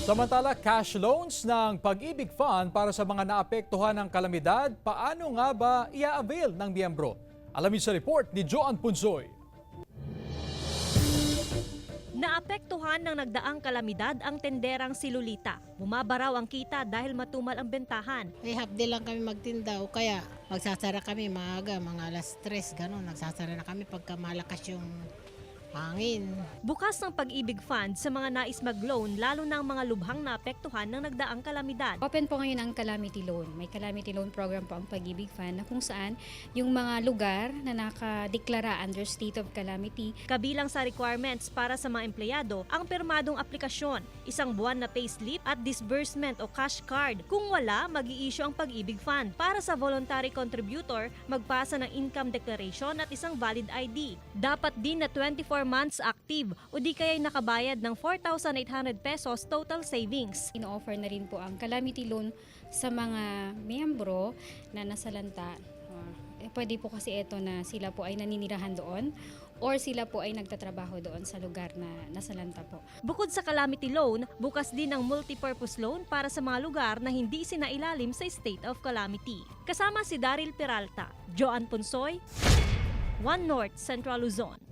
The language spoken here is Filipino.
Samantala, cash loans ng Pag-ibig Fund para sa mga naapektuhan ng kalamidad, paano nga ba i-avail ng miyembro? Alamin sa report ni Joan Punsoy. Naapektuhan ng nagdaang kalamidad ang tenderang si Lolita. Bumaba raw ang kita dahil matumal ang bentahan. May half day lang kami magtinda o kaya magsasara kami maaga, mga alas 3, gano'n. Nagsasara na kami pagka malakas yung hangin. Bukas ng Pag-ibig Fund sa mga nais mag-loan lalo na ang mga lubhang naapektuhan ng nagdaang kalamidad. Open po ngayon ang calamity loan. May calamity loan program po ang Pag-ibig Fund na kung saan yung mga lugar na nakadeklara under state of calamity. Kabilang sa requirements para sa mga empleyado ang pirmadong aplikasyon, isang buwan na payslip at disbursement o cash card. Kung wala, mag-i-issue ang Pag-ibig Fund. Para sa voluntary contributor, magpasa ng income declaration at isang valid ID. Dapat din na 24 months active o di kaya'y nakabayad ng 4,800 pesos total savings. Ino-offer na rin po ang calamity loan sa mga miyembro na nasalanta. Pwede po kasi ito na sila po ay naninirahan doon or sila po ay nagtatrabaho doon sa lugar na nasalanta po. Bukod sa calamity loan, bukas din ang multipurpose loan para sa mga lugar na hindi sinailalim sa state of calamity. Kasama si Daryl Peralta, Joan Punsoy, One North Central Luzon.